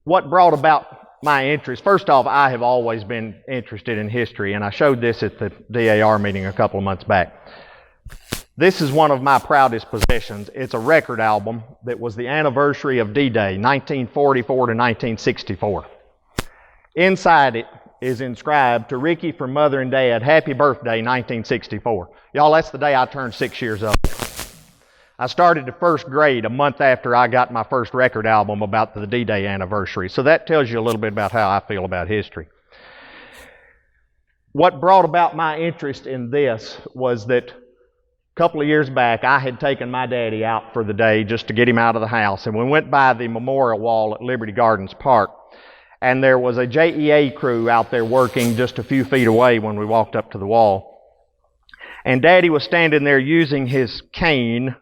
what brought about my interest? First off, I have always been interested in history, and I showed this at the DAR meeting a couple of months back. This is one of my proudest possessions. It's a record album that was the anniversary of D-Day, 1944 to 1964. Inside it is inscribed, "To Ricky from Mother and Dad, happy birthday, 1964. Y'all, that's the day I turned 6 years old. I started the first grade a month after I got my first record album about the D-Day anniversary. So that tells you a little bit about how I feel about history. What brought about my interest in this was that a couple of years back, I had taken my daddy out for the day just to get him out of the house. And we went by the memorial wall at Liberty Gardens Park. And there was a JEA crew out there working just a few feet away when we walked up to the wall. And Daddy was standing there using his cane,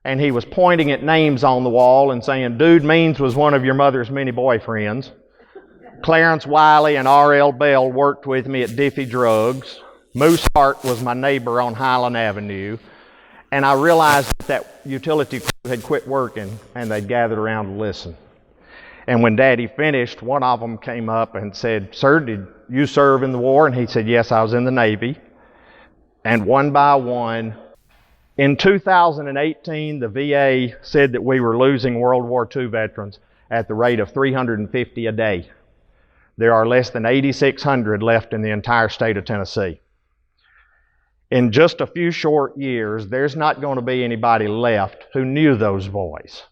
and he was pointing at names on the wall and saying, "Dude Means was one of your mother's many boyfriends. Clarence Wiley and R.L. Bell worked with me at Diffie Drugs. Moose Hart was my neighbor on Highland Avenue." And I realized that utility crew had quit working, and they'd gathered around to listen. And when Daddy finished, one of them came up and said, "Sir, did you serve in the war?" And he said, "Yes, I was in the Navy." And one by one, in 2018, the VA said that we were losing World War II veterans at the rate of 350 a day. There are less than 8,600 left in the entire state of Tennessee. In just a few short years, there's not going to be anybody left who knew those boys,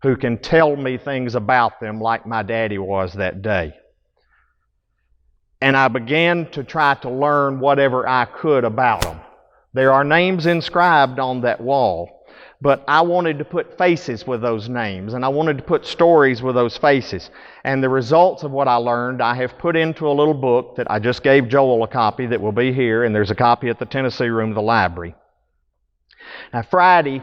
who can tell me things about them like my daddy was that day. And I began to try to learn whatever I could about them. There are names inscribed on that wall, but I wanted to put faces with those names, and I wanted to put stories with those faces. And the results of what I learned, I have put into a little book that I just gave Joel a copy that will be here, and there's a copy at the Tennessee room of the library. Now, Friday,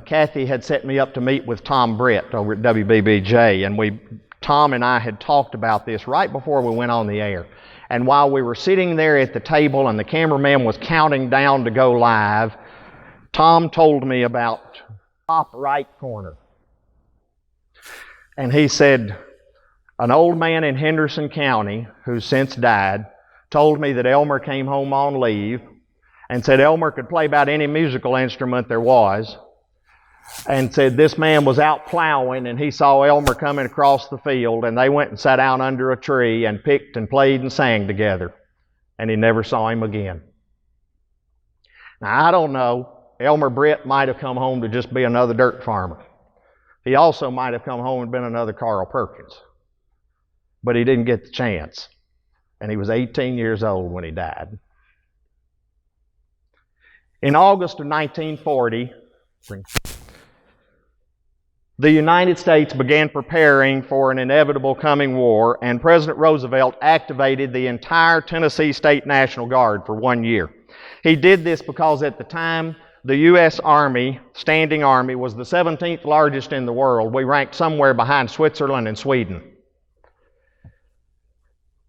Kathy had set me up to meet with Tom Brett over at WBBJ, and Tom and I had talked about this right before we went on the air. And while we were sitting there at the table and the cameraman was counting down to go live, Tom told me about top right corner. And he said, an old man in Henderson County, who's since died, told me that Elmer came home on leave and said Elmer could play about any musical instrument there was, and said this man was out plowing and he saw Elmer coming across the field, and they went and sat down under a tree and picked and played and sang together, and he never saw him again. Now, I don't know. Elmer Brett might have come home to just be another dirt farmer. He also might have come home and been another Carl Perkins. But he didn't get the chance. And he was 18 years old when he died. In August of 1940, the United States began preparing for an inevitable coming war, and President Roosevelt activated the entire Tennessee State National Guard for 1 year. He did this because at the time, the U.S. Army, standing army, was the 17th largest in the world. We ranked somewhere behind Switzerland and Sweden.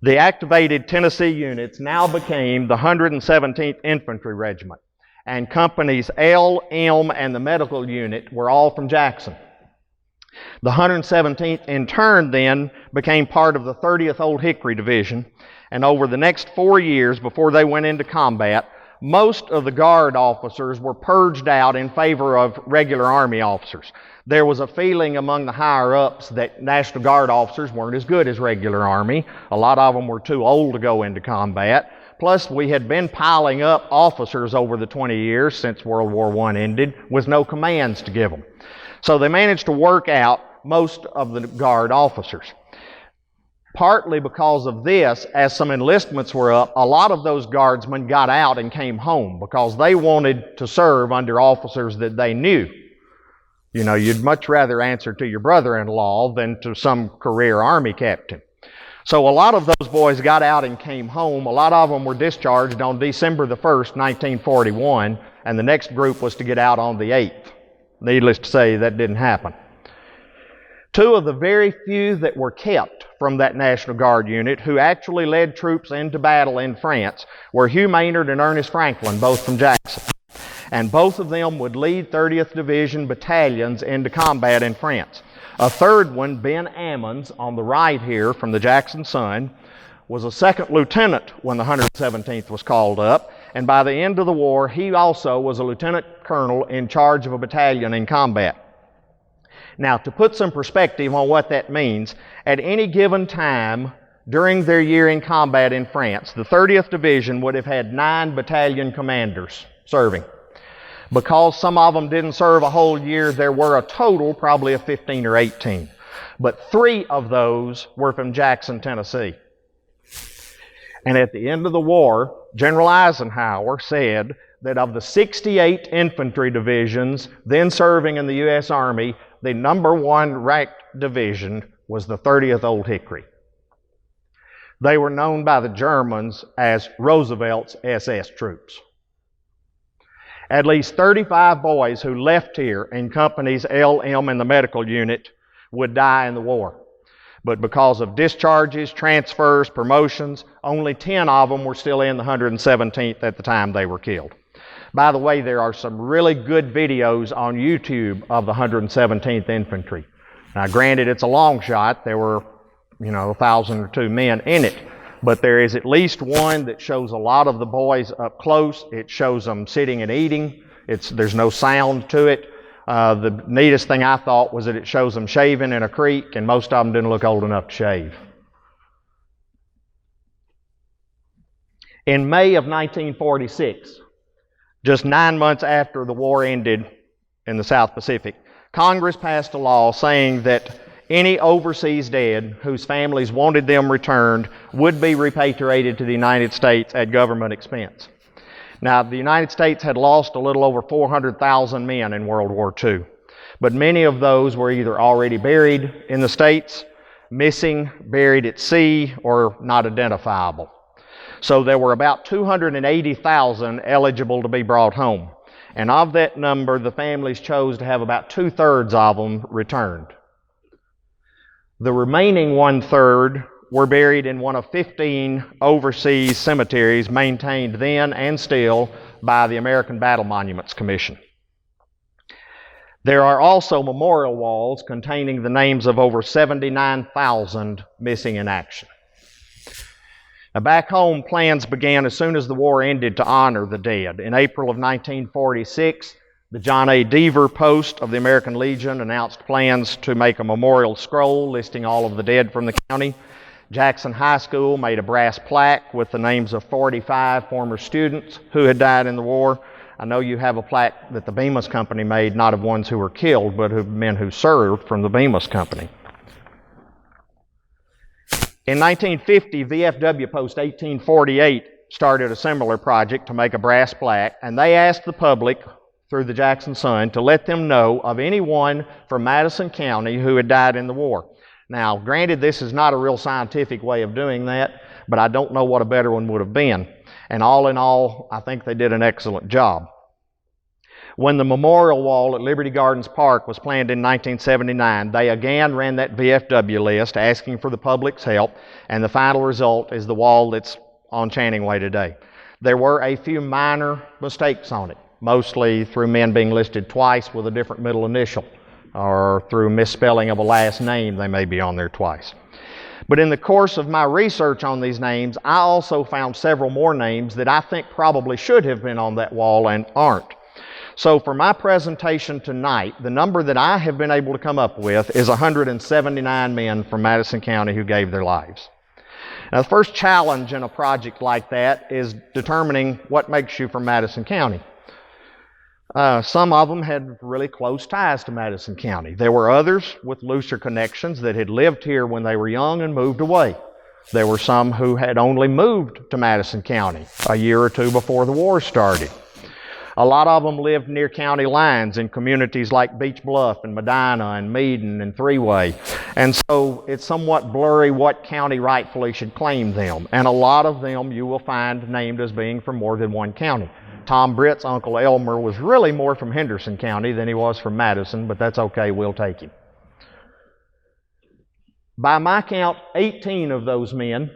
The activated Tennessee units now became the 117th Infantry Regiment, and companies L, M, and the medical unit were all from Jackson. The 117th in turn then became part of the 30th Old Hickory Division, and over the next 4 years before they went into combat, most of the Guard officers were purged out in favor of regular Army officers. There was a feeling among the higher-ups that National Guard officers weren't as good as regular Army. A lot of them were too old to go into combat. Plus, we had been piling up officers over the 20 years since World War I ended with no commands to give them. So they managed to work out most of the Guard officers. Partly because of this, as some enlistments were up, a lot of those guardsmen got out and came home because they wanted to serve under officers that they knew. You know, you'd much rather answer to your brother-in-law than to some career Army captain. So a lot of those boys got out and came home. A lot of them were discharged on December the 1st, 1941, and the next group was to get out on the 8th. Needless to say, that didn't happen. Two of the very few that were kept from that National Guard unit who actually led troops into battle in France were Hugh Maynard and Ernest Franklin, both from Jackson. And both of them would lead 30th Division battalions into combat in France. A third one, Ben Ammons, on the right here from the Jackson Sun, was a second lieutenant when the 117th was called up, and by the end of the war, he also was a lieutenant colonel in charge of a battalion in combat. Now, to put some perspective on what that means, at any given time during their year in combat in France, the 30th Division would have had 9 battalion commanders serving. Because some of them didn't serve a whole year, there were a total probably of 15 or 18. But 3 of those were from Jackson, Tennessee. And at the end of the war, General Eisenhower said that of the 68 infantry divisions then serving in the U.S. Army, the number 1 ranked division was the 30th Old Hickory. They were known by the Germans as Roosevelt's SS troops. At least 35 boys who left here in companies L, M, and the medical unit would die in the war. But because of discharges, transfers, promotions, only 10 of them were still in the 117th at the time they were killed. By the way, there are some really good videos on YouTube of the 117th Infantry. Now, granted, it's a long shot. There were, 1,000 or 2 men in it. But there is at least one that shows a lot of the boys up close. It shows them sitting and eating. There's no sound to it. The neatest thing I thought was that it shows them shaving in a creek, and most of them didn't look old enough to shave. In May of 1946, just 9 months after the war ended in the South Pacific, Congress passed a law saying that any overseas dead whose families wanted them returned would be repatriated to the United States at government expense. Now, the United States had lost a little over 400,000 men in World War II, but many of those were either already buried in the States, missing, buried at sea, or not identifiable. So there were about 280,000 eligible to be brought home. And of that number, the families chose to have about 2/3 of them returned. The remaining 1/3 were buried in one of 15 overseas cemeteries maintained then and still by the American Battle Monuments Commission. There are also memorial walls containing the names of over 79,000 missing in action. Now, back home, plans began as soon as the war ended to honor the dead. In April of 1946, the John A. Deaver Post of the American Legion announced plans to make a memorial scroll listing all of the dead from the county. Jackson High School made a brass plaque with the names of 45 former students who had died in the war. I know you have a plaque that the Bemis Company made, not of ones who were killed, but of men who served from the Bemis Company. In 1950, VFW Post 1848 started a similar project to make a brass plaque, and they asked the public through the Jackson Sun to let them know of anyone from Madison County who had died in the war. Now, granted, this is not a real scientific way of doing that, but I don't know what a better one would have been. And all in all, I think they did an excellent job. When the memorial wall at Liberty Gardens Park was planned in 1979, they again ran that VFW list asking for the public's help, and the final result is the wall that's on Channing Way today. There were a few minor mistakes on it, mostly through men being listed twice with a different middle initial, or through misspelling of a last name, they may be on there twice. But in the course of my research on these names, I also found several more names that I think probably should have been on that wall and aren't. So for my presentation tonight, the number that I have been able to come up with is 179 men from Madison County who gave their lives. Now, the first challenge in a project like that is determining what makes you from Madison County. Some of them had really close ties to Madison County. There were others with looser connections that had lived here when they were young and moved away. There were some who had only moved to Madison County a year or two before the war started. A lot of them lived near county lines in communities like Beach Bluff and Medina and Meaden and Three-Way. And so it's somewhat blurry what county rightfully should claim them. And a lot of them you will find named as being from more than one county. Tom Britt's Uncle Elmer was really more from Henderson County than he was from Madison, but that's okay, we'll take him. By my count, 18 of those men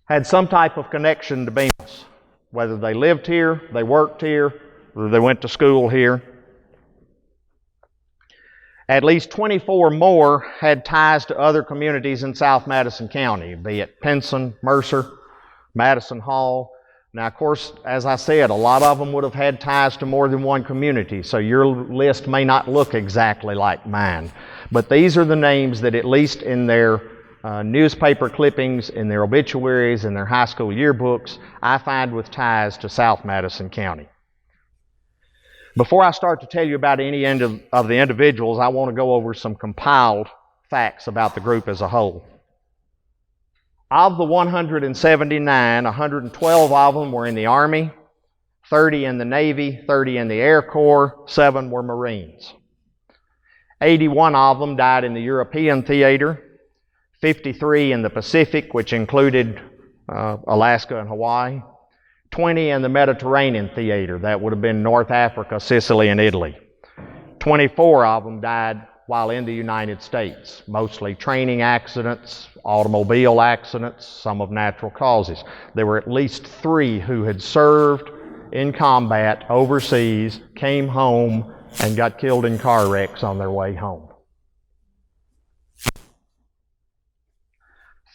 had some type of connection to Bemis. Whether they lived here, they worked here, or they went to school here. At least 24 more had ties to other communities in South Madison County, be it Pinson, Mercer, Madison Hall. Now, of course, as I said, a lot of them would have had ties to more than one community, so your list may not look exactly like mine. But these are the names that, at least in their newspaper clippings, in their obituaries, in their high school yearbooks, I find with ties to South Madison County. Before I start to tell you about any of the individuals, I want to go over some compiled facts about the group as a whole. Of the 179, 112 of them were in the Army, 30 in the Navy, 30 in the Air Corps, 7 were Marines. 81 of them died in the European theater, 53 in the Pacific, which included Alaska and Hawaii, 20 in the Mediterranean theater, that would have been North Africa, Sicily, and Italy. 24 of them died while in the United States, mostly training accidents, automobile accidents, some of natural causes. There were at least 3 who had served in combat overseas, came home, and got killed in car wrecks on their way home.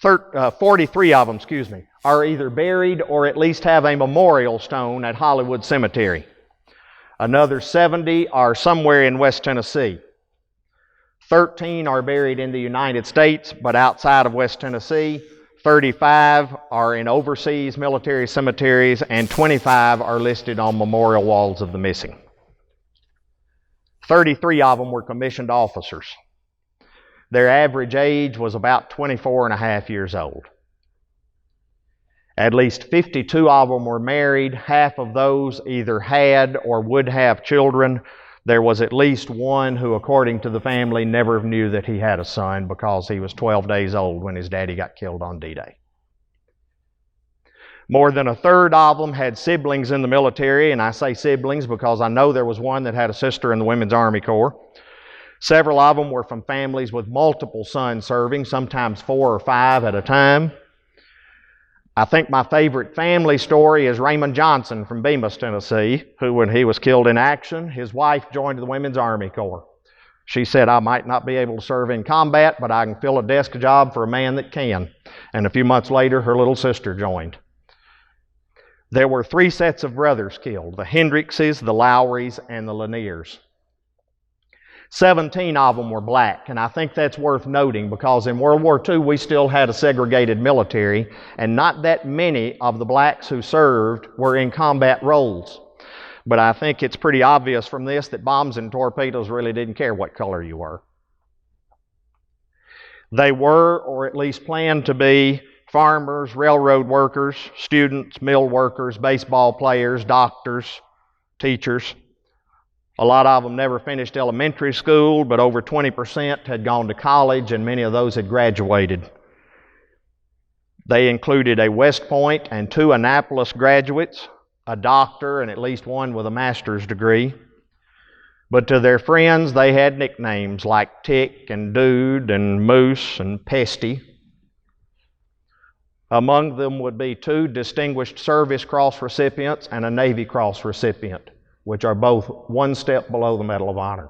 43 of them, are either buried or at least have a memorial stone at Hollywood Cemetery. Another 70 are somewhere in West Tennessee. 13 are buried in the United States, but outside of West Tennessee. 35 are in overseas military cemeteries, and 25 are listed on memorial walls of the missing. 33 of them were commissioned officers. Their average age was about 24 and a half years old. At least 52 of them were married. Half of those either had or would have children. There was at least one who, according to the family, never knew that he had a son because he was 12 days old when his daddy got killed on D-Day. More than a third of them had siblings in the military, and I say siblings because I know there was one that had a sister in the Women's Army Corps. Several of them were from families with multiple sons serving, sometimes 4 or 5 at a time. I think my favorite family story is Raymond Johnson from Bemis, Tennessee, who, when he was killed in action, his wife joined the Women's Army Corps. She said, "I might not be able to serve in combat, but I can fill a desk job for a man that can." And a few months later, her little sister joined. There were 3 sets of brothers killed, the Hendrickses, the Lowrys, and the Laniers. 17 of them were black, and I think that's worth noting because in World War II we still had a segregated military, and not that many of the blacks who served were in combat roles. But I think it's pretty obvious from this that bombs and torpedoes really didn't care what color you were. They were, or at least planned to be, farmers, railroad workers, students, mill workers, baseball players, doctors, teachers. A lot of them never finished elementary school, but over 20% had gone to college, and many of those had graduated. They included a West Point and 2 Annapolis graduates, a doctor, and at least one with a master's degree. But to their friends, they had nicknames like Tick and Dude and Moose and Pesty. Among them would be 2 Distinguished Service Cross recipients and a Navy Cross recipient, which are both 1 step below the Medal of Honor.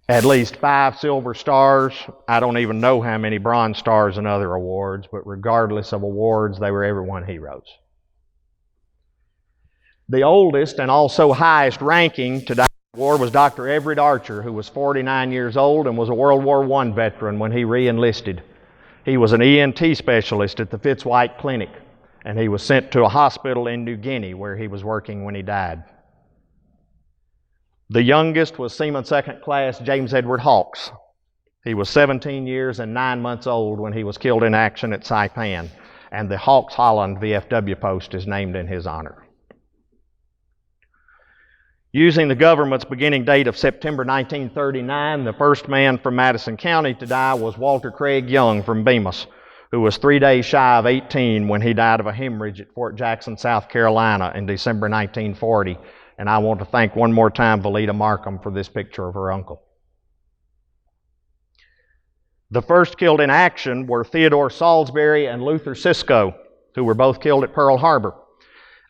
At least 5 Silver Stars. I don't even know how many Bronze Stars and other awards, but regardless of awards, they were everyone heroes. The oldest and also highest ranking to die in the war was Dr. Everett Archer, who was 49 years old and was a World War I veteran when he re-enlisted. He was an ENT specialist at the Fitzwhite Clinic, and he was sent to a hospital in New Guinea where he was working when he died. The youngest was Seaman Second Class James Edward Hawks. He was 17 years and 9 months old when he was killed in action at Saipan, and the Hawks Holland VFW post is named in his honor. Using the government's beginning date of September 1939, the first man from Madison County to die was Walter Craig Young from Bemis, who was 3 days shy of 18 when he died of a hemorrhage at Fort Jackson, South Carolina in December 1940. And I want to thank one more time Valita Markham for this picture of her uncle. The first killed in action were Theodore Salisbury and Luther Cisco, who were both killed at Pearl Harbor.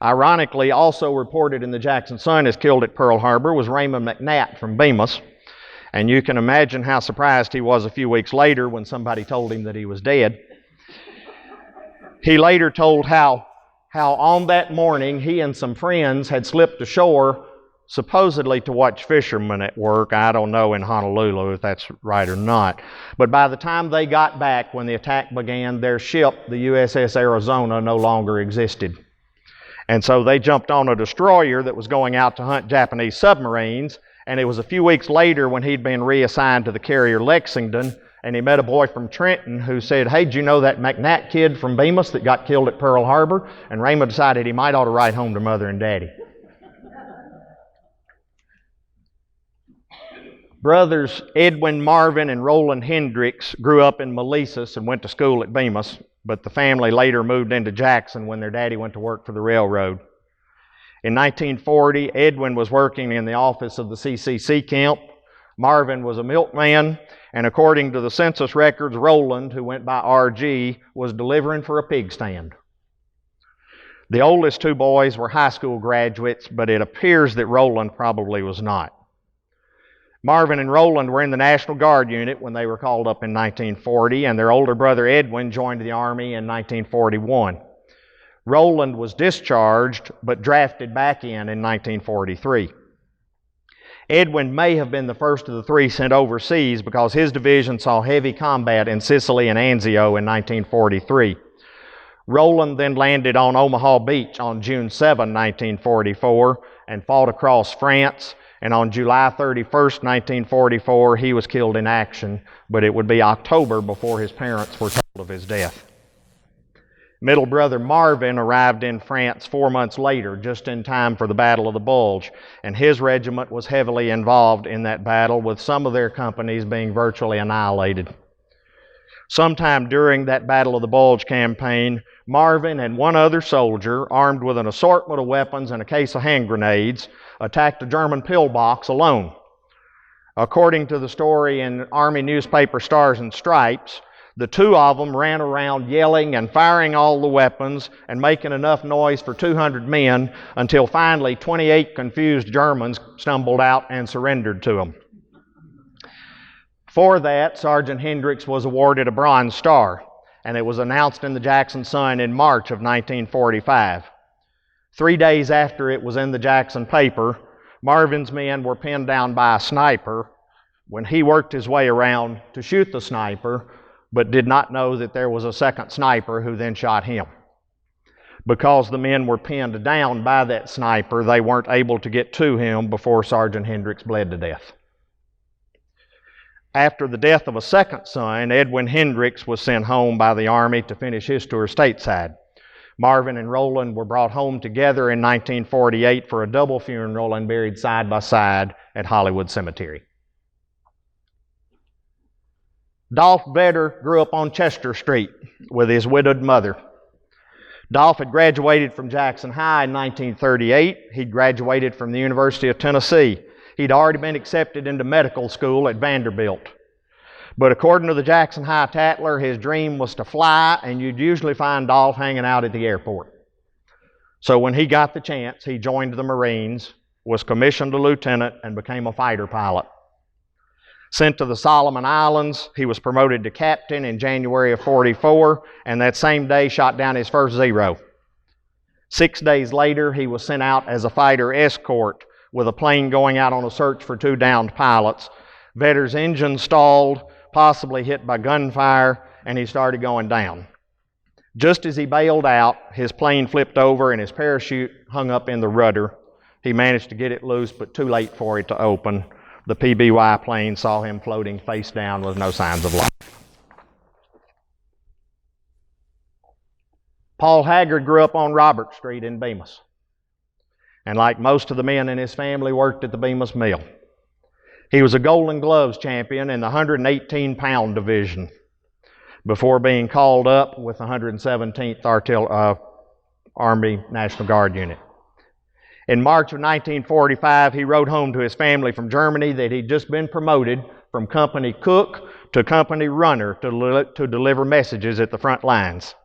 Ironically, also reported in the Jackson Sun as killed at Pearl Harbor was Raymond McNatt from Bemis. And you can imagine how surprised he was a few weeks later when somebody told him that he was dead. He later told how on that morning he and some friends had slipped ashore supposedly to watch fishermen at work. I don't know in Honolulu if that's right or not. But by the time they got back, when the attack began, their ship, the USS Arizona, no longer existed. And so they jumped on a destroyer that was going out to hunt Japanese submarines, and it was a few weeks later when he'd been reassigned to the carrier Lexington, and he met a boy from Trenton who said, "Hey, did you know that McNatt kid from Bemis that got killed at Pearl Harbor?" And Raymond decided he might ought to write home to Mother and Daddy. Brothers Edwin, Marvin, and Roland Hendricks grew up in Molesis and went to school at Bemis, but the family later moved into Jackson when their daddy went to work for the railroad. In 1940, Edwin was working in the office of the CCC camp. Marvin was a milkman, and according to the census records, Roland, who went by RG, was delivering for a pig stand. The oldest two boys were high school graduates, but it appears that Roland probably was not. Marvin and Roland were in the National Guard unit when they were called up in 1940, and their older brother Edwin joined the Army in 1941. Roland was discharged, but drafted back in 1943. Edwin may have been the first of the three sent overseas because his division saw heavy combat in Sicily and Anzio in 1943. Roland then landed on Omaha Beach on June 7, 1944, and fought across France. And on July 31st, 1944, he was killed in action, but it would be October before his parents were told of his death. Middle brother Marvin arrived in France 4 months later, just in time for the Battle of the Bulge, and his regiment was heavily involved in that battle, with some of their companies being virtually annihilated. Sometime during that Battle of the Bulge campaign, Marvin and one other soldier, armed with an assortment of weapons and a case of hand grenades, attacked a German pillbox alone. According to the story in Army newspaper Stars and Stripes, the two of them ran around yelling and firing all the weapons and making enough noise for 200 men until finally 28 confused Germans stumbled out and surrendered to them. For that, Sergeant Hendricks was awarded a Bronze Star, and it was announced in the Jackson Sun in March of 1945. 3 days after it was in the Jackson paper, Marvin's men were pinned down by a sniper when he worked his way around to shoot the sniper, but did not know that there was a second sniper who then shot him. Because the men were pinned down by that sniper, they weren't able to get to him before Sergeant Hendricks bled to death. After the death of a second son, Edwin Hendricks was sent home by the Army to finish his tour stateside. Marvin and Roland were brought home together in 1948 for a double funeral and buried side by side at Hollywood Cemetery. Dolph Vedder grew up on Chester Street with his widowed mother. Dolph had graduated from Jackson High in 1938. He'd graduated from the University of Tennessee. He'd already been accepted into medical school at Vanderbilt. But according to the Jackson High Tatler, his dream was to fly, and you'd usually find Dolph hanging out at the airport. So when he got the chance, he joined the Marines, was commissioned a lieutenant, and became a fighter pilot. Sent to the Solomon Islands, he was promoted to captain in January of '44, and that same day shot down his first Zero. 6 days later, he was sent out as a fighter escort with a plane going out on a search for 2 downed pilots. Vedder's engine stalled, possibly hit by gunfire, and he started going down. Just as he bailed out, his plane flipped over and his parachute hung up in the rudder. He managed to get it loose, but too late for it to open. The PBY plane saw him floating face down with no signs of life. Paul Haggard grew up on Robert Street in Bemis, and like most of the men in his family, worked at the Bemis mill. He was a Golden Gloves champion in the 118-pound division before being called up with the 117th Army National Guard unit. In March of 1945, he wrote home to his family from Germany that he'd just been promoted from company cook to company runner to deliver messages at the front lines.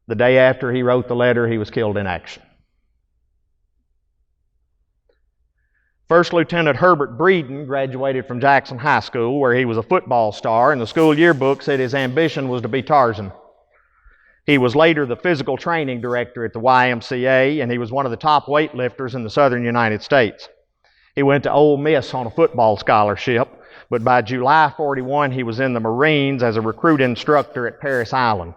The day after he wrote the letter, he was killed in action. First Lieutenant Herbert Breeden graduated from Jackson High School, where he was a football star, and the school yearbook said his ambition was to be Tarzan. He was later the physical training director at the YMCA, and he was one of the top weightlifters in the southern United States. He went to Ole Miss on a football scholarship, but by July 41, he was in the Marines as a recruit instructor at Parris Island.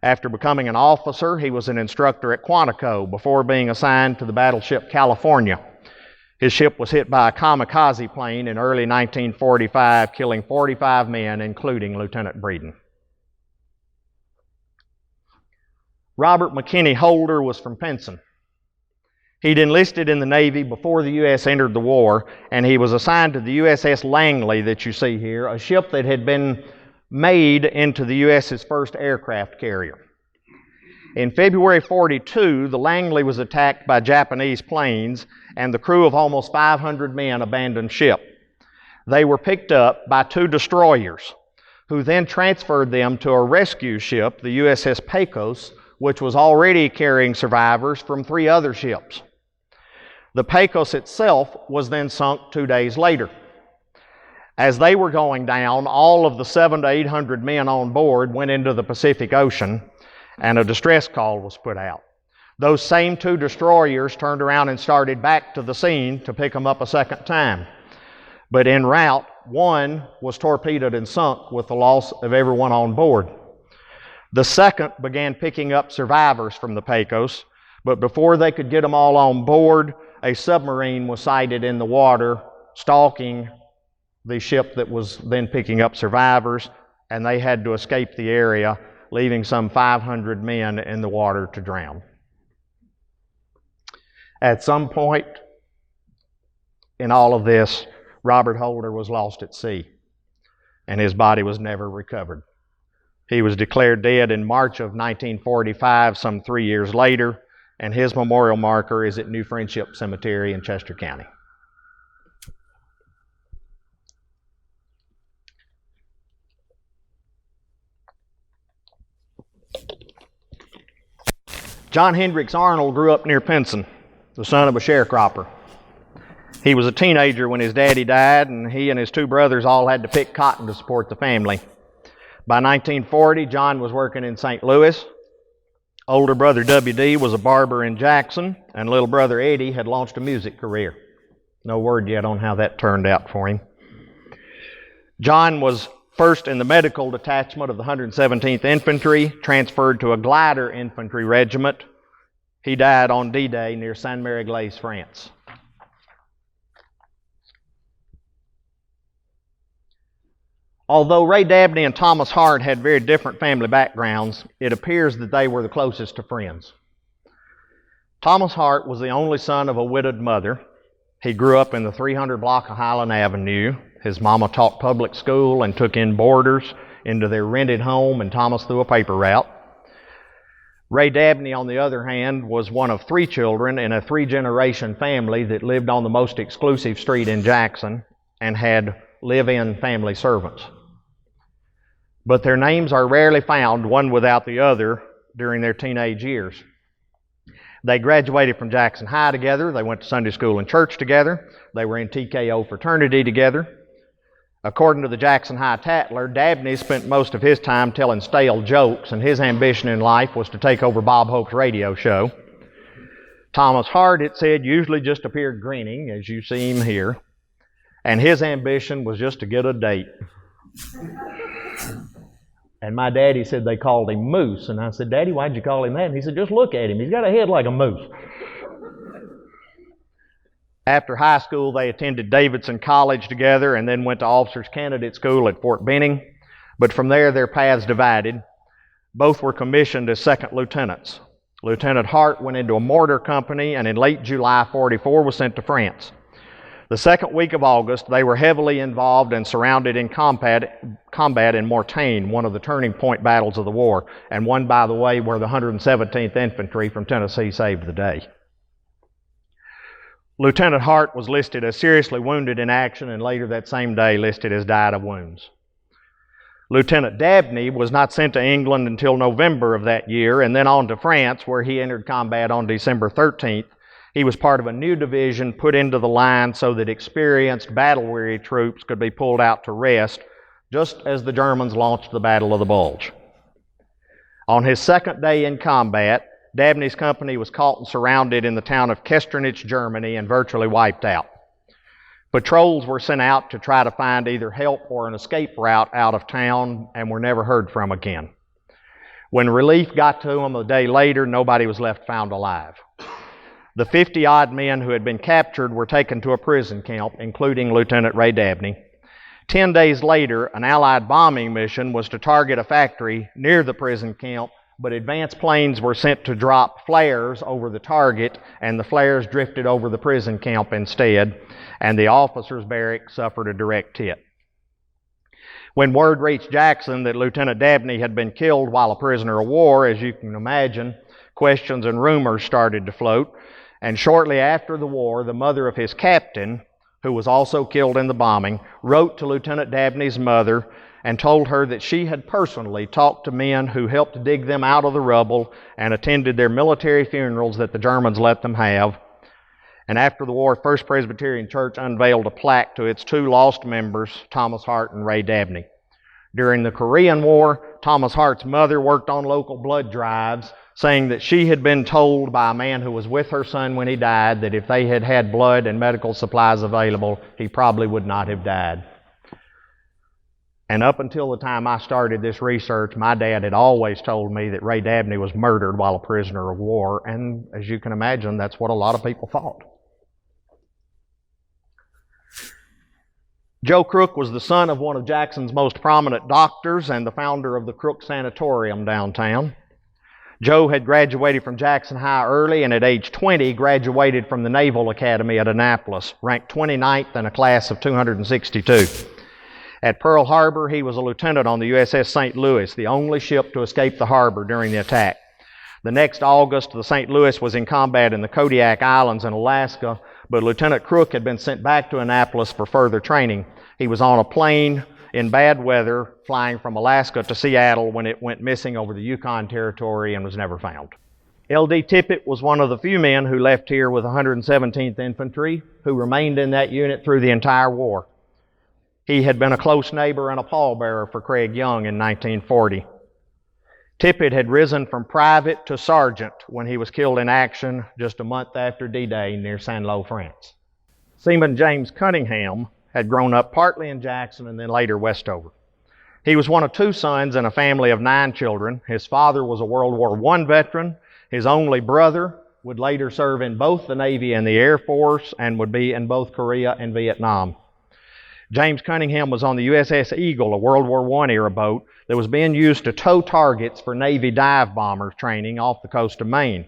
After becoming an officer, he was an instructor at Quantico before being assigned to the battleship California. His ship was hit by a kamikaze plane in early 1945, killing 45 men, including Lieutenant Breeden. Robert McKinney Holder was from Pinson. He'd enlisted in the Navy before the U.S. entered the war, and he was assigned to the USS Langley that you see here, a ship that had been made into the U.S.'s first aircraft carrier. In February 42, the Langley was attacked by Japanese planes, and the crew of almost 500 men abandoned ship. They were picked up by 2 destroyers, who then transferred them to a rescue ship, the USS Pecos, which was already carrying survivors from 3 other ships. The Pecos itself was then sunk 2 days later. As they were going down, all of the 700 to 800 men on board went into the Pacific Ocean, and a distress call was put out. Those same 2 destroyers turned around and started back to the scene to pick them up a second time. But en route, one was torpedoed and sunk with the loss of everyone on board. The second began picking up survivors from the Pecos, but before they could get them all on board, a submarine was sighted in the water, stalking the ship that was then picking up survivors, and they had to escape the area, leaving some 500 men in the water to drown. At some point in all of this, Robert Holder was lost at sea, and his body was never recovered. He was declared dead in March of 1945, some 3 years later, and his memorial marker is at New Friendship Cemetery in Chester County. John Hendricks Arnold grew up near Pinson, the son of a sharecropper. He was a teenager when his daddy died, and he and his 2 brothers all had to pick cotton to support the family. By 1940, John was working in St. Louis. Older brother WD was a barber in Jackson, and little brother Eddie had launched a music career. No word yet on how that turned out for him. John was first in the medical detachment of the 117th Infantry, transferred to a glider infantry regiment. He died on D-Day near Saint-Mary-Glaise, France. Although Ray Dabney and Thomas Hart had very different family backgrounds, it appears that they were the closest to friends. Thomas Hart was the only son of a widowed mother. He grew up in the 300 block of Highland Avenue. His mama taught public school and took in boarders into their rented home, and Thomas threw a paper route. Ray Dabney, on the other hand, was one of 3 children in a 3-generation family that lived on the most exclusive street in Jackson and had live-in family servants. But their names are rarely found, one without the other, during their teenage years. They graduated from Jackson High together. They went to Sunday school and church together. They were in TKO fraternity together. According to the Jackson High Tatler, Dabney spent most of his time telling stale jokes, and his ambition in life was to take over Bob Hope's radio show. Thomas Hart, it said, usually just appeared grinning, as you see him here, and his ambition was just to get a date. And my daddy said they called him Moose, and I said, Daddy, why'd you call him that? And he said, just look at him. He's got a head like a moose. After high school, they attended Davidson College together and then went to Officers Candidate School at Fort Benning. But from there, their paths divided. Both were commissioned as second lieutenants. Lieutenant Hart went into a mortar company and in late July 44 was sent to France. The second week of August, they were heavily involved and surrounded in combat in Mortain, one of the turning point battles of the war, and one, by the way, where the 117th Infantry from Tennessee saved the day. Lieutenant Hart was listed as seriously wounded in action and later that same day listed as died of wounds. Lieutenant Dabney was not sent to England until November of that year and then on to France, where he entered combat on December 13th. He was part of a new division put into the line so that experienced, battle-weary troops could be pulled out to rest, just as the Germans launched the Battle of the Bulge. On his second day in combat, Dabney's company was caught and surrounded in the town of Kesternitz, Germany, and virtually wiped out. Patrols were sent out to try to find either help or an escape route out of town and were never heard from again. When relief got to them a day later, nobody was left found alive. The 50-odd men who had been captured were taken to a prison camp, including Lieutenant Ray Dabney. 10 days later, an Allied bombing mission was to target a factory near the prison camp, but advance planes were sent to drop flares over the target, and the flares drifted over the prison camp instead, and the officers' barracks suffered a direct hit. When word reached Jackson that Lieutenant Dabney had been killed while a prisoner of war, as you can imagine, questions and rumors started to float, and shortly after the war, the mother of his captain, who was also killed in the bombing, wrote to Lieutenant Dabney's mother and told her that she had personally talked to men who helped dig them out of the rubble and attended their military funerals that the Germans let them have. And after the war, First Presbyterian Church unveiled a plaque to its two lost members, Thomas Hart and Ray Dabney. During the Korean War, Thomas Hart's mother worked on local blood drives, saying that she had been told by a man who was with her son when he died that if they had had blood and medical supplies available, he probably would not have died. And up until the time I started this research, my dad had always told me that Ray Dabney was murdered while a prisoner of war, and as you can imagine, that's what a lot of people thought. Joe Kruk was the son of one of Jackson's most prominent doctors and the founder of the Kruk Sanatorium downtown. Joe had graduated from Jackson High early, and at age 20 graduated from the Naval Academy at Annapolis, ranked 29th in a class of 262. At Pearl Harbor, he was a lieutenant on the USS St. Louis, the only ship to escape the harbor during the attack. The next August, the St. Louis was in combat in the Kodiak Islands in Alaska, but Lieutenant Kruk had been sent back to Annapolis for further training. He was on a plane in bad weather flying from Alaska to Seattle when it went missing over the Yukon Territory and was never found. L.D. Tippett was one of the few men who left here with 117th Infantry, who remained in that unit through the entire war. He had been a close neighbor and a pallbearer for Craig Young in 1940. Tippett had risen from private to sergeant when he was killed in action just a month after D-Day near Saint-Lô, France. Seaman James Cunningham had grown up partly in Jackson and then later Westover. He was one of two sons in a family of 9 children. His father was a World War I veteran. His only brother would later serve in both the Navy and the Air Force and would be in both Korea and Vietnam. James Cunningham was on the USS Eagle, a World War I era boat that was being used to tow targets for Navy dive bomber training off the coast of Maine.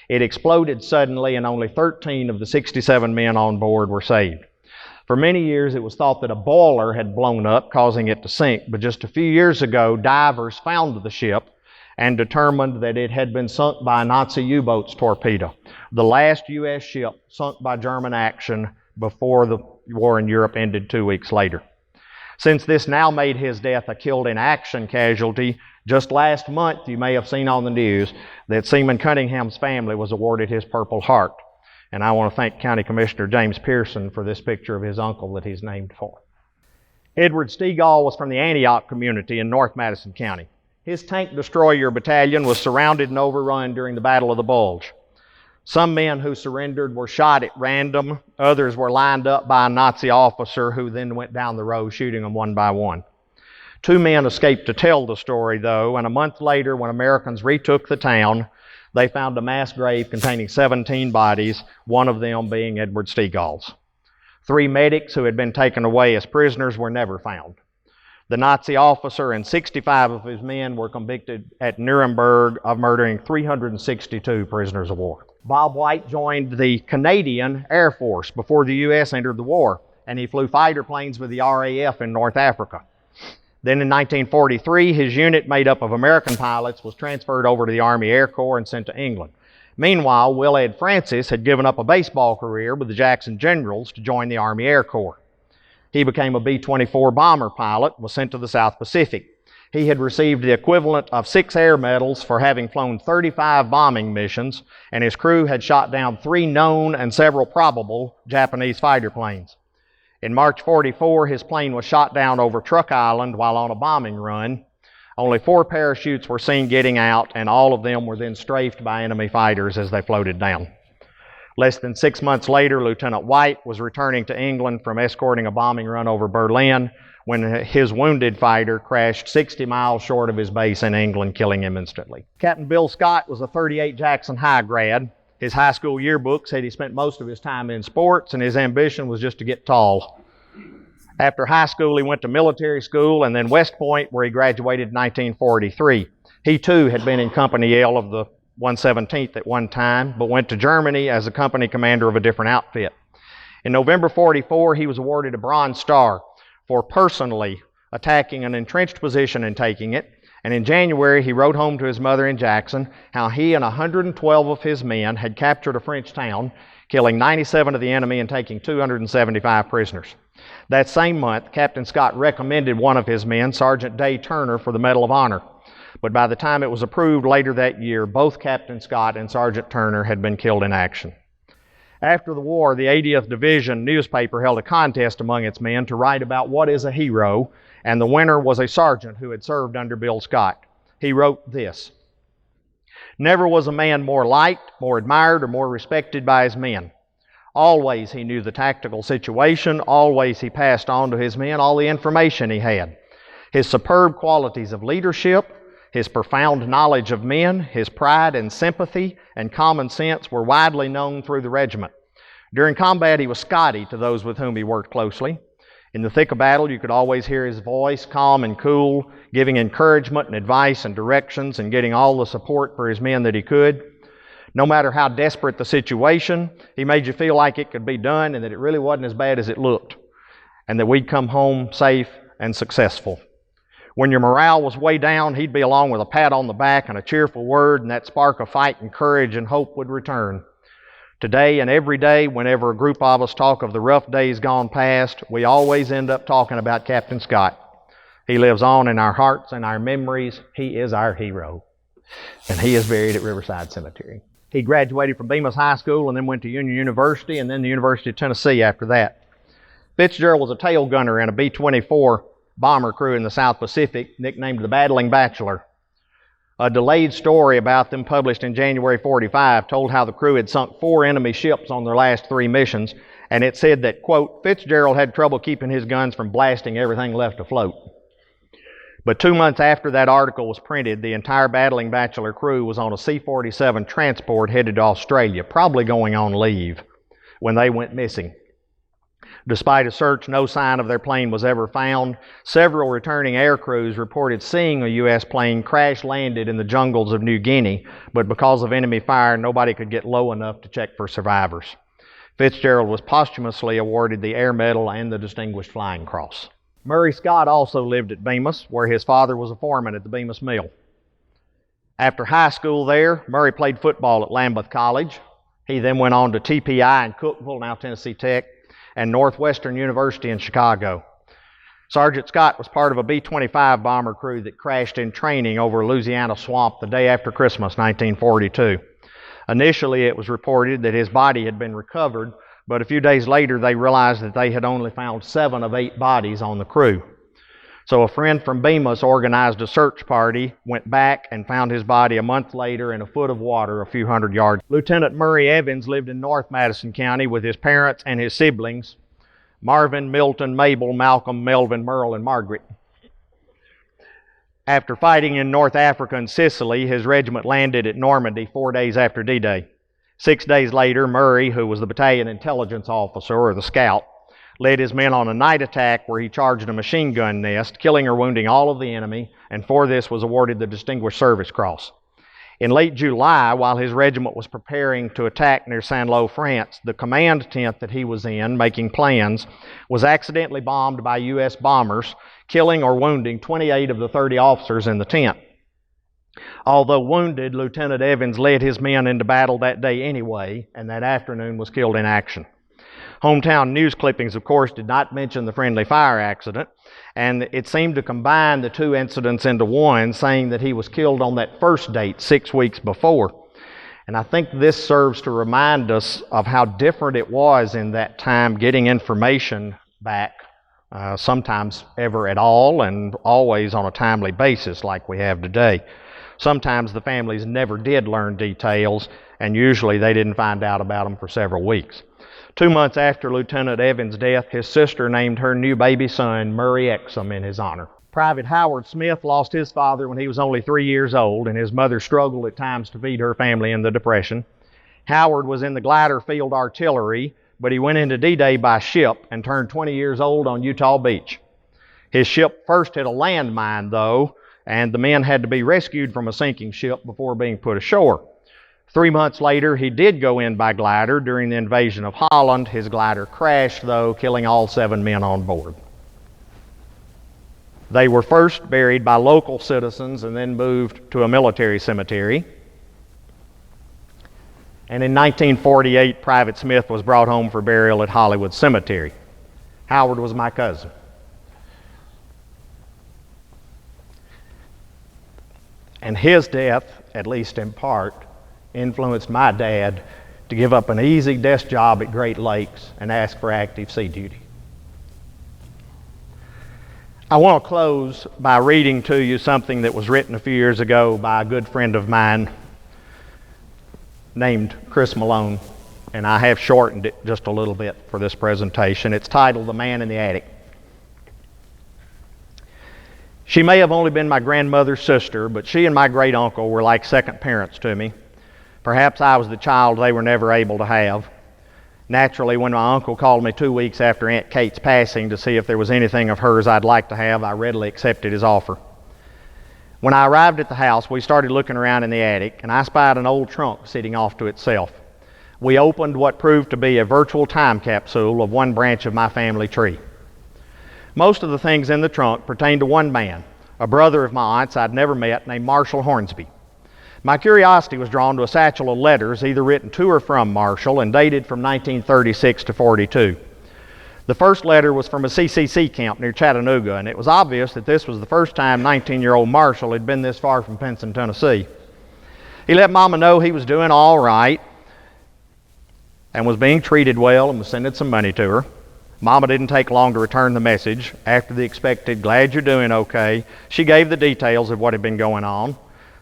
It exploded suddenly and only 13 of the 67 men on board were saved. For many years, it was thought that a boiler had blown up, causing it to sink, but just a few years ago, divers found the ship and determined that it had been sunk by a Nazi U-boat's torpedo, the last U.S. ship sunk by German action before the war in Europe ended 2 weeks later. Since this now made his death a killed-in-action casualty, just last month you may have seen on the news that Seaman Cunningham's family was awarded his Purple Heart. And I want to thank County Commissioner James Pearson for this picture of his uncle that he's named for. Edward Stegall was from the Antioch community in North Madison County. His tank destroyer battalion was surrounded and overrun during the Battle of the Bulge. Some men who surrendered were shot at random. Others were lined up by a Nazi officer who then went down the row shooting them one by one. 2 men escaped to tell the story, though, and a month later, when Americans retook the town, they found a mass grave containing 17 bodies, one of them being Edward Stegall's. 3 medics who had been taken away as prisoners were never found. The Nazi officer and 65 of his men were convicted at Nuremberg of murdering 362 prisoners of war. Bob White joined the Canadian Air Force before the U.S. entered the war, and he flew fighter planes with the RAF in North Africa. Then in 1943, his unit, made up of American pilots, was transferred over to the Army Air Corps and sent to England. Meanwhile, Will Ed Francis had given up a baseball career with the Jackson Generals to join the Army Air Corps. He became a B-24 bomber pilot and was sent to the South Pacific. He had received the equivalent of 6 air medals for having flown 35 bombing missions, and his crew had shot down 3 known and several probable Japanese fighter planes. In March 44, his plane was shot down over Truk Island while on a bombing run. Only 4 parachutes were seen getting out, and all of them were then strafed by enemy fighters as they floated down. Less than 6 months later, Lieutenant White was returning to England from escorting a bombing run over Berlin when his wounded fighter crashed 60 miles short of his base in England, killing him instantly. Captain Bill Scott was a 38 Jackson High grad. His high school yearbook said he spent most of his time in sports, and his ambition was just to get tall. After high school, he went to military school and then West Point, where he graduated in 1943. He too had been in Company L of the 117th at one time, but went to Germany as a company commander of a different outfit. In November 44, he was awarded a Bronze Star for personally attacking an entrenched position and taking it. And in January, he wrote home to his mother in Jackson how he and 112 of his men had captured a French town, killing 97 of the enemy and taking 275 prisoners. That same month, Captain Scott recommended one of his men, Sergeant Day Turner, for the Medal of Honor. But by the time it was approved later that year, both Captain Scott and Sergeant Turner had been killed in action. After the war, the 80th Division newspaper held a contest among its men to write about what is a hero, and the winner was a sergeant who had served under Bill Scott. He wrote this: "Never was a man more liked, more admired, or more respected by his men. Always he knew the tactical situation. Always he passed on to his men all the information he had. His superb qualities of leadership, his profound knowledge of men, his pride and sympathy and common sense were widely known through the regiment. During combat he was Scotty to those with whom he worked closely. In the thick of battle you could always hear his voice, calm and cool, giving encouragement and advice and directions and getting all the support for his men that he could. No matter how desperate the situation, he made you feel like it could be done and that it really wasn't as bad as it looked, and that we'd come home safe and successful. When your morale was way down, he'd be along with a pat on the back and a cheerful word, and that spark of fight and courage and hope would return. Today and every day, whenever a group of us talk of the rough days gone past, we always end up talking about Captain Scott. He lives on in our hearts and our memories. He is our hero, and he is buried at Riverside Cemetery." He graduated from Bemis High School and then went to Union University and then the University of Tennessee after that. Fitzgerald was a tail gunner in a B-24 bomber crew in the South Pacific, nicknamed the Battling Bachelor. A delayed story about them published in January 45 told how the crew had sunk 4 enemy ships on their last 3 missions, and it said that, quote, "Fitzgerald had trouble keeping his guns from blasting everything left afloat." But 2 months after that article was printed, the entire Battling Bachelor crew was on a C-47 transport headed to Australia, probably going on leave, when they went missing. Despite a search, no sign of their plane was ever found. Several returning air crews reported seeing a U.S. plane crash-landed in the jungles of New Guinea, but because of enemy fire, nobody could get low enough to check for survivors. Fitzgerald was posthumously awarded the Air Medal and the Distinguished Flying Cross. Maurice Cod also lived at Bemis, where his father was a foreman at the Bemis Mill. After high school there, Murray played football at Lambeth College. He then went on to TPI in Cookeville, now Tennessee Tech, and Northwestern University in Chicago. Sergeant Scott was part of a B-25 bomber crew that crashed in training over a Louisiana swamp the day after Christmas, 1942. Initially, it was reported that his body had been recovered, but a few days later they realized that they had only found 7 of 8 bodies on the crew. So a friend from Bemis organized a search party, went back, and found his body a month later in a foot of water a few hundred yards. Lieutenant Murray Evans lived in North Madison County with his parents and his siblings, Marvin, Milton, Mabel, Malcolm, Melvin, Merle, and Margaret. After fighting in North Africa and Sicily, his regiment landed at Normandy 4 days after D-Day. 6 days later, Murray, who was the battalion intelligence officer, or the scout, led his men on a night attack where he charged a machine gun nest, killing or wounding all of the enemy, and for this was awarded the Distinguished Service Cross. In late July, while his regiment was preparing to attack near Saint-Lô, France, the command tent that he was in, making plans, was accidentally bombed by U.S. bombers, killing or wounding 28 of the 30 officers in the tent. Although wounded, Lieutenant Evans led his men into battle that day anyway, and that afternoon was killed in action. Hometown news clippings, of course, did not mention the friendly fire accident, and it seemed to combine the two incidents into one, saying that he was killed on that first date 6 weeks before. And I think this serves to remind us of how different it was in that time getting information back, sometimes ever at all and always on a timely basis like we have today. Sometimes the families never did learn details, and usually they didn't find out about them for several weeks. 2 months after Lieutenant Evans' death, his sister named her new baby son Murray Exum in his honor. Private Howard Smith lost his father when he was only 3 years old, and his mother struggled at times to feed her family in the Depression. Howard was in the glider field artillery, but he went into D-Day by ship and turned 20 years old on Utah Beach. His ship first hit a landmine, though, and the men had to be rescued from a sinking ship before being put ashore. 3 months later, he did go in by glider during the invasion of Holland. His glider crashed, though, killing all 7 men on board. They were first buried by local citizens and then moved to a military cemetery. And in 1948, Private Smith was brought home for burial at Hollywood Cemetery. Howard was my cousin. And his death, at least in part, influenced my dad to give up an easy desk job at Great Lakes and ask for active sea duty. I want to close by reading to you something that was written a few years ago by a good friend of mine named Chris Malone, and I have shortened it just a little bit for this presentation. It's titled The Man in the Attic. She may have only been my grandmother's sister, but she and my great uncle were like second parents to me. Perhaps I was the child they were never able to have. Naturally, when my uncle called me 2 weeks after Aunt Kate's passing to see if there was anything of hers I'd like to have, I readily accepted his offer. When I arrived at the house, we started looking around in the attic, and I spied an old trunk sitting off to itself. We opened what proved to be a virtual time capsule of one branch of my family tree. Most of the things in the trunk pertained to one man, a brother of my aunt's I'd never met named Marshall Hornsby. My curiosity was drawn to a satchel of letters either written to or from Marshall and dated from 1936 to 42. The first letter was from a CCC camp near Chattanooga, and it was obvious that this was the first time 19-year-old Marshall had been this far from Pinson, Tennessee. He let Mama know he was doing all right and was being treated well and was sending some money to her. Mama didn't take long to return the message. After the expected, "Glad you're doing okay," she gave the details of what had been going on.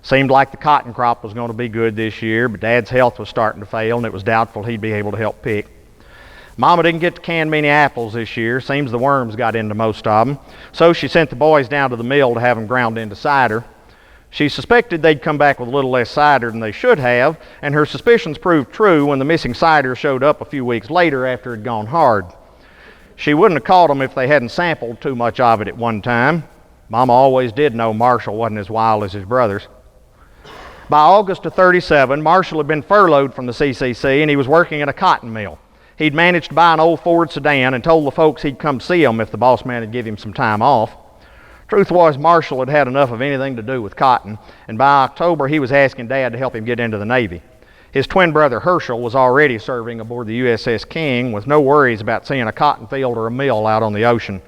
Seemed like the cotton crop was going to be good this year, but Dad's health was starting to fail, and it was doubtful he'd be able to help pick. Mama didn't get to can many apples this year. Seems the worms got into most of them. So she sent the boys down to the mill to have them ground into cider. She suspected they'd come back with a little less cider than they should have, and her suspicions proved true when the missing cider showed up a few weeks later after it had gone hard. She wouldn't have caught them if they hadn't sampled too much of it at one time. Mama always did know Marshall wasn't as wild as his brothers. By August of 37, Marshall had been furloughed from the CCC, and he was working at a cotton mill. He'd managed to buy an old Ford sedan and told the folks he'd come see them if the boss man would give him some time off. Truth was, Marshall had had enough of anything to do with cotton, and by October he was asking Dad to help him get into the Navy. His twin brother Herschel was already serving aboard the USS King with no worries about seeing a cotton field or a mill out on the ocean.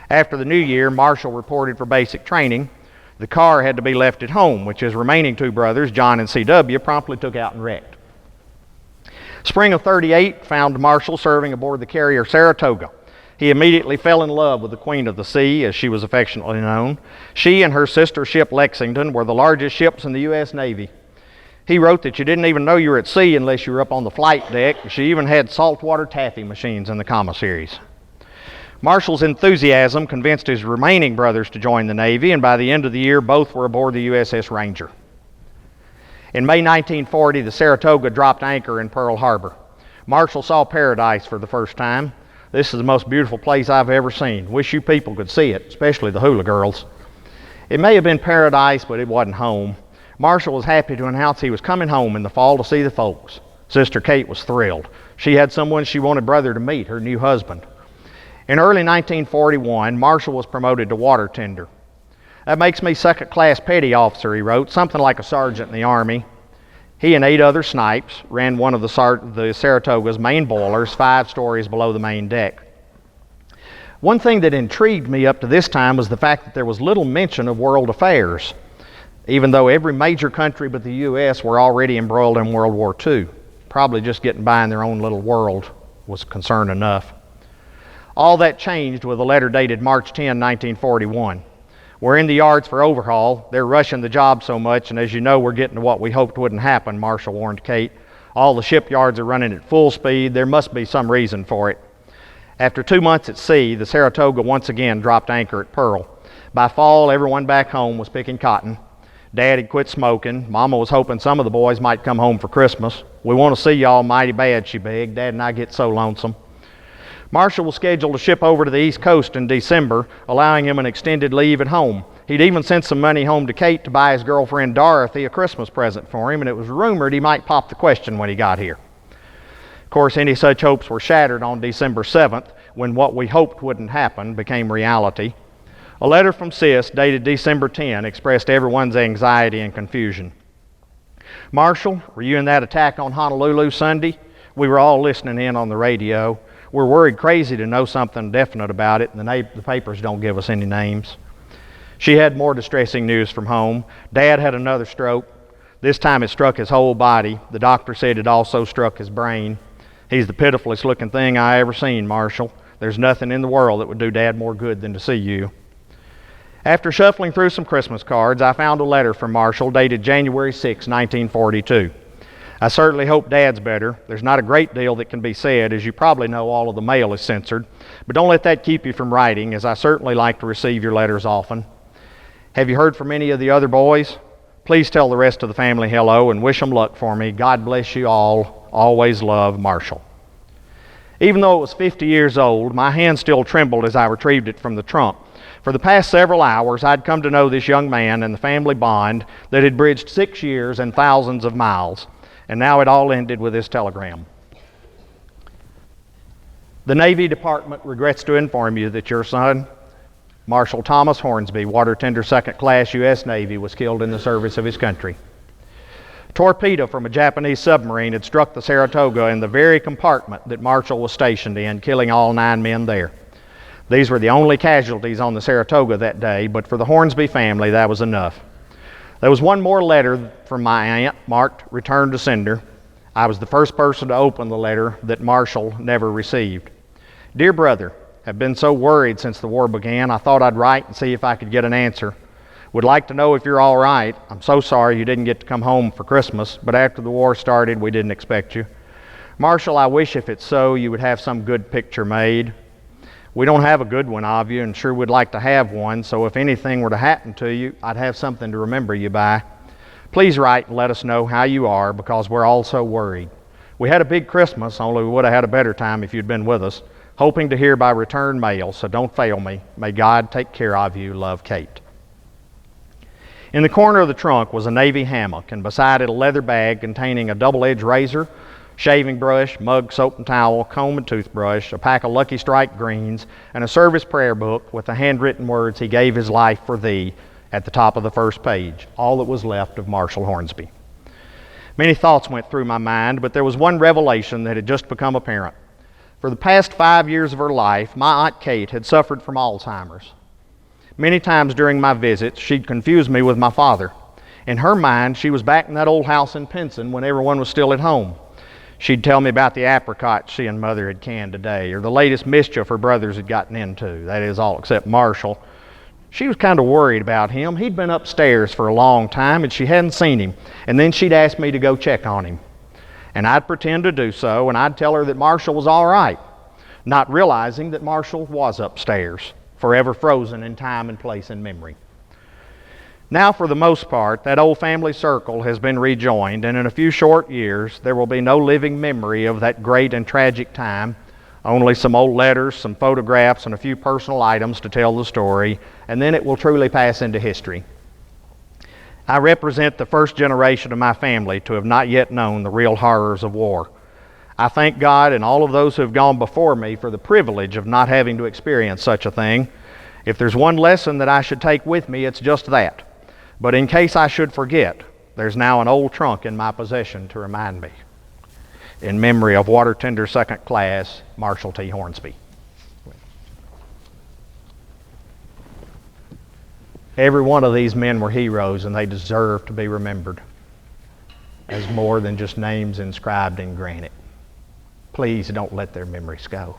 After the new year, Marshall reported for basic training. The car had to be left at home, which his remaining two brothers, John and C.W., promptly took out and wrecked. Spring of 38 found Marshall serving aboard the carrier Saratoga. He immediately fell in love with the Queen of the Sea, as she was affectionately known. She and her sister ship Lexington were the largest ships in the U.S. Navy. He wrote that you didn't even know you were at sea unless you were up on the flight deck. She even had saltwater taffy machines in the commissaries. Marshall's enthusiasm convinced his remaining brothers to join the Navy, and by the end of the year, both were aboard the USS Ranger. In May 1940, the Saratoga dropped anchor in Pearl Harbor. Marshall saw paradise for the first time. "This is the most beautiful place I've ever seen. Wish you people could see it, especially the hula girls." It may have been paradise, but it wasn't home. Marshall was happy to announce he was coming home in the fall to see the folks. Sister Kate was thrilled. She had someone she wanted Brother to meet, her new husband. In early 1941, Marshall was promoted to water tender. "That makes me second-class petty officer," he wrote, "something like a sergeant in the Army." He and 8 other snipes ran one of the Saratoga's main boilers 5 stories below the main deck. One thing that intrigued me up to this time was the fact that there was little mention of world affairs, even though every major country but the U.S. were already embroiled in World War II. Probably just getting by in their own little world was concern enough. All that changed with a letter dated March 10, 1941. We're in the yards for overhaul. They're rushing the job so much, and as you know, we're getting to what we hoped wouldn't happen, Marshall warned Kate. All the shipyards are running at full speed. There must be some reason for it. After 2 months at sea, the Saratoga once again dropped anchor at Pearl. By fall, everyone back home was picking cotton. Dad had quit smoking. Mama was hoping some of the boys might come home for Christmas. We want to see y'all mighty bad, she begged. Dad and I get so lonesome. Marshall was scheduled to ship over to the East Coast in December, allowing him an extended leave at home. He'd even sent some money home to Kate to buy his girlfriend Dorothy a Christmas present for him, and it was rumored he might pop the question when he got here. Of course, any such hopes were shattered on December 7th, when what we hoped wouldn't happen became reality. A letter from Sis, dated December 10, expressed everyone's anxiety and confusion. Marshall, were you in that attack on Honolulu Sunday? We were all listening in on the radio. We're worried crazy to know something definite about it, and the papers don't give us any names. She had more distressing news from home. Dad had another stroke. This time it struck his whole body. The doctor said it also struck his brain. He's the pitifulest looking thing I ever seen, Marshall. There's nothing in the world that would do Dad more good than to see you. After shuffling through some Christmas cards, I found a letter from Marshall dated January 6, 1942. I certainly hope Dad's better. There's not a great deal that can be said, as you probably know all of the mail is censored, but don't let that keep you from writing, as I certainly like to receive your letters often. Have you heard from any of the other boys? Please tell the rest of the family hello and wish them luck for me. God bless you all. Always love, Marshall. Even though it was 50 years old, my hand still trembled as I retrieved it from the trunk. For the past several hours, I'd come to know this young man and the family bond that had bridged 6 years and thousands of miles. And now it all ended with this telegram. The Navy Department regrets to inform you that your son, Marshal Thomas Hornsby, Water Tender 2nd Class, U.S. Navy, was killed in the service of his country. A torpedo from a Japanese submarine had struck the Saratoga in the very compartment that Marshall was stationed in, killing all 9 men there. These were the only casualties on the Saratoga that day, but for the Hornsby family, that was enough. There was one more letter from my aunt, marked Return to Sender. I was the first person to open the letter that Marshall never received. Dear brother, have been so worried since the war began, I thought I'd write and see if I could get an answer. Would like to know if you're all right. I'm so sorry you didn't get to come home for Christmas, but after the war started, we didn't expect you. Marshall, I wish if it's so, you would have some good picture made. We don't have a good one of you, and sure would like to have one, so if anything were to happen to you, I'd have something to remember you by. Please write and let us know how you are, because we're all so worried. We had a big Christmas, only we would have had a better time if you'd been with us. Hoping to hear by return mail, so don't fail me. May God take care of you. Love, Kate. In the corner of the trunk was a Navy hammock, and beside it a leather bag containing a double-edged razor, shaving brush, mug, soap and towel, comb and toothbrush, a pack of Lucky Strike greens, and a service prayer book with the handwritten words, "He gave his life for thee," at the top of the first page, all that was left of Marshall Hornsby. Many thoughts went through my mind, but there was one revelation that had just become apparent. For the past 5 years of her life, my Aunt Kate had suffered from Alzheimer's. Many times during my visits, she'd confuse me with my father. In her mind, she was back in that old house in Pinson when everyone was still at home. She'd tell me about the apricots she and Mother had canned today, or the latest mischief her brothers had gotten into, that is, all except Marshall. She was kind of worried about him. He'd been upstairs for a long time, and she hadn't seen him, and then she'd ask me to go check on him. And I'd pretend to do so, and I'd tell her that Marshall was all right, not realizing that Marshall was upstairs, forever frozen in time and place and memory. Now, for the most part, that old family circle has been rejoined, and in a few short years, there will be no living memory of that great and tragic time, only some old letters, some photographs, and a few personal items to tell the story, and then it will truly pass into history. I represent the first generation of my family to have not yet known the real horrors of war. I thank God and all of those who have gone before me for the privilege of not having to experience such a thing. If there's one lesson that I should take with me, it's just that. But in case I should forget, There's now an old trunk in my possession to remind me, in memory of Water Tender Second Class Marshall T. Hornsby. Every one of these men were heroes, and they deserve to be remembered as more than just names inscribed in granite. Please don't let their memories go.